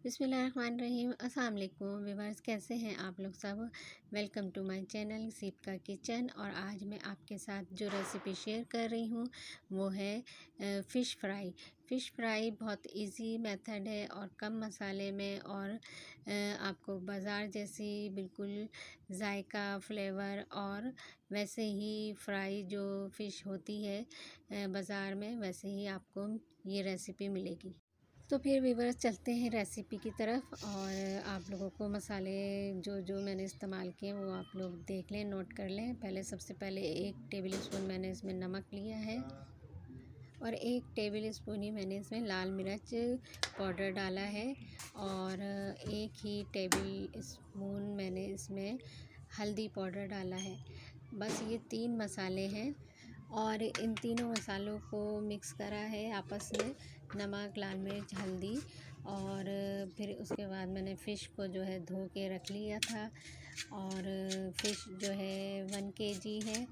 बिस्मिल्लाहिर्रहमानिर्रहीम। अस्सलाम वालेकुम व्यूअर्स, कैसे हैं आप लोग सब। वेलकम टू माय चैनल सिप्का किचन। और आज मैं आपके साथ जो रेसिपी शेयर कर रही हूँ वो है फ़िश फ्राई। फ़िश फ्राई बहुत इजी मेथड है और कम मसाले में और आपको बाज़ार जैसी बिल्कुल जायका फ्लेवर और वैसे ही फ्राई जो फ़िश होती है बाज़ार में, वैसे ही आपको ये रेसिपी मिलेगी। तो फिर व्यूअर्स चलते हैं रेसिपी की तरफ। और आप लोगों को मसाले जो जो मैंने इस्तेमाल किए वो आप लोग देख लें, नोट कर लें। सबसे पहले 1 टेबल स्पून मैंने इसमें नमक लिया है और 1 टेबल स्पून ही मैंने इसमें लाल मिर्च पाउडर डाला है और 1 ही टेबल स्पून मैंने इसमें हल्दी पाउडर डाला है। बस ये 3 मसाले हैं और इन तीनों मसालों को मिक्स करा है आपस में, नमक, लाल मिर्च, हल्दी। और फिर उसके बाद मैंने फ़िश को जो है धो के रख लिया था और फ़िश जो है 1 केजी है।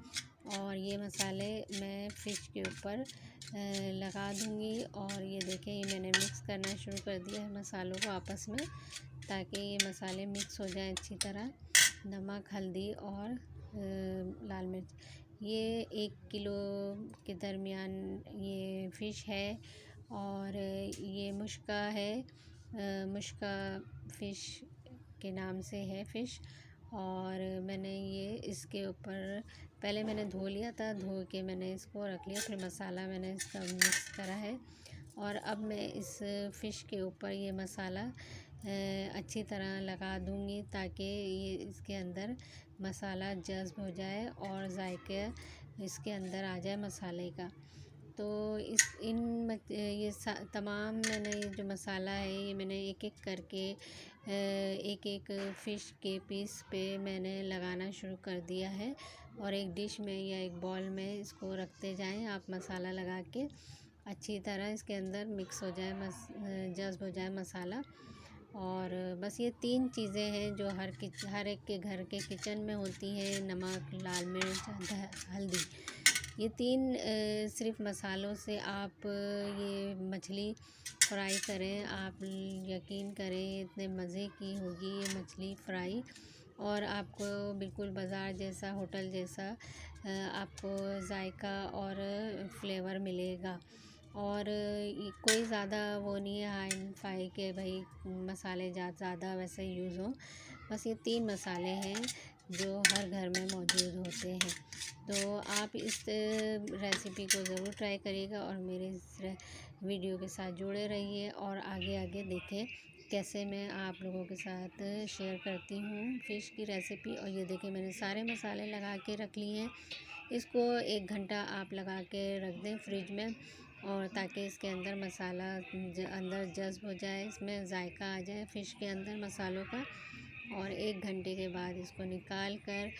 और ये मसाले मैं फ़िश के ऊपर लगा दूँगी। और ये देखें, ये मैंने मिक्स करना शुरू कर दिया है मसालों को आपस में, ताकि ये मसाले मिक्स हो जाएं अच्छी तरह। नमक, हल्दी और लाल मिर्च। ये 1 किलो के दरमियान ये फ़िश है और ये मुश्का है, मुश्का फ़िश के नाम से है फ़िश। और मैंने ये इसके ऊपर पहले मैंने धो लिया था, धो के मैंने इसको रख लिया, फिर मसाला मैंने इसका मिक्स करा है। और अब मैं इस फ़िश के ऊपर ये मसाला अच्छी तरह लगा दूँगी, ताकि ये इसके अंदर मसाला जज़्ब हो जाए और जायका इसके अंदर आ जाए मसाले का। तो ये तमाम मैंने ये जो मसाला है ये मैंने एक-एक करके एक-एक फ़िश के पीस पे मैंने लगाना शुरू कर दिया है। और एक डिश में या एक बाउल में इसको रखते जाएं आप, मसाला लगा के अच्छी तरह इसके अंदर मिक्स हो जाए, जज़्ब हो जाए मसाला। और बस ये 3 चीज़ें हैं जो हर एक के घर के किचन में होती हैं: नमक, लाल मिर्च, हल्दी। ये 3 सिर्फ़ मसालों से आप ये मछली फ्राई करें, आप यकीन करें इतने मज़े की होगी ये मछली फ्राई। और आपको बिल्कुल बाज़ार जैसा, होटल जैसा आपको जायका और फ्लेवर मिलेगा। और ये कोई ज़्यादा वो नहीं है हाई फाई के भाई मसाले ज़्यादा वैसे यूज़ हों। बस ये 3 मसाले हैं जो हर घर में मौजूद होते हैं। तो आप इस रेसिपी को ज़रूर ट्राई करिएगा और मेरे इस वीडियो के साथ जुड़े रहिए और आगे आगे देखें कैसे मैं आप लोगों के साथ शेयर करती हूँ फ़िश की रेसिपी। और ये देखें, मैंने सारे मसाले लगा के रख लिए हैं। इसको 1 घंटा आप लगा के रख दें फ्रिज में, और ताकि इसके अंदर मसाला अंदर जज़्ब हो जाए, इसमें जायका आ जाए फ़िश के अंदर मसालों का। और 1 घंटे के बाद इसको निकाल कर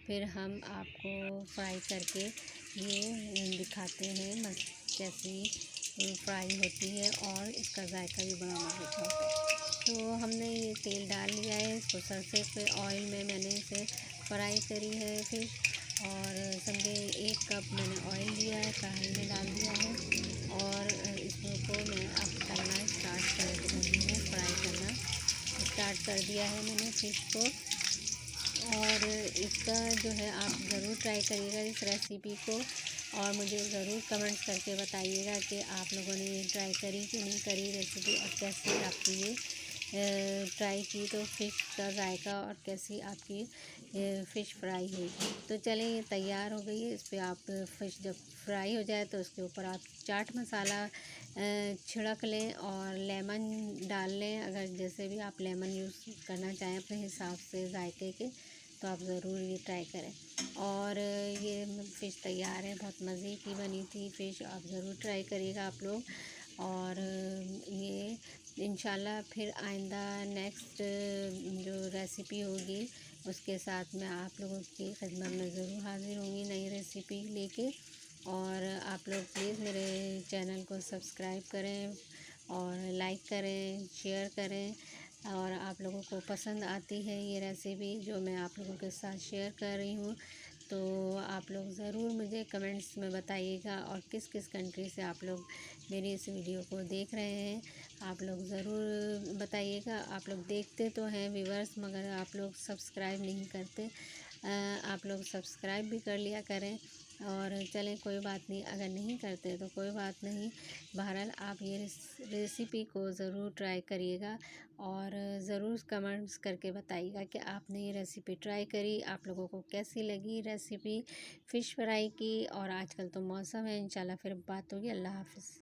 फिर हम आपको फ्राई करके ये दिखाते हैं कैसी फ्राई होती है और इसका जायका भी बड़ा मज़े का होता है। तो हमने ये तेल डाल लिया है, इसको सरसों के ऑयल में मैंने इसे फ्राई करी है फ़िश। और समझे 1 कप मैंने ऑयल लिया है, कढ़ाई में डाल दिया है और इसको मैं अब तलना स्टार्ट कर रही हूँ, फ्राई करना स्टार्ट कर दिया है मैंने फ़िश को। और इसका जो है आप ज़रूर ट्राई करिएगा इस रेसिपी को, और मुझे ज़रूर कमेंट्स करके बताइएगा कि आप लोगों ने ये ट्राई करी कि नहीं करी रेसिपी, और कैसी आपकी ये ट्राई की तो फ़िश का जायका और कैसी आपकी फ़िश फ्राई हुई। तो चलें, ये तैयार हो गई है। इस पे आप फ़िश जब फ्राई हो जाए तो उसके ऊपर आप चाट मसाला छिड़क लें और लेमन डाल लें। अगर जैसे भी आप लेमन यूज़ करना चाहें अपने हिसाब से जायके के, तो आप ज़रूर ये ट्राई करें। और ये फ़िश तैयार है, बहुत मज़े की बनी थी फ़िश, आप ज़रूर ट्राई करिएगा आप लोग। और ये इंशाल्लाह फिर आइंदा नेक्स्ट जो रेसिपी होगी उसके साथ मैं आप लोगों की खिदमत में ज़रूर हाज़िर होंगी नई रेसिपी लेके। और आप लोग प्लीज़ मेरे चैनल को सब्सक्राइब करें और लाइक करें, शेयर करें। और आप लोगों को पसंद आती है ये रेसिपी जो मैं आप लोगों के साथ शेयर कर रही हूँ, तो आप लोग ज़रूर मुझे कमेंट्स में बताइएगा और किस किस कंट्री से आप लोग मेरी इस वीडियो को देख रहे हैं। आप लोग ज़रूर बताइएगा। आप लोग देखते तो हैं व्यूअर्स, मगर आप लोग सब्सक्राइब नहीं करते। आप लोग सब्सक्राइब भी कर लिया करें। और चलें, कोई बात नहीं, अगर नहीं करते तो कोई बात नहीं। बहरहाल आप ये रेसिपी को ज़रूर ट्राई करिएगा और ज़रूर कमेंट्स करके बताइएगा कि आपने ये रेसिपी ट्राई करी, आप लोगों को कैसी लगी रेसिपी फ़िश फ्राई की। और आजकल तो मौसम है, इंशाल्लाह फिर बात होगी। अल्लाह हाफ़िज़।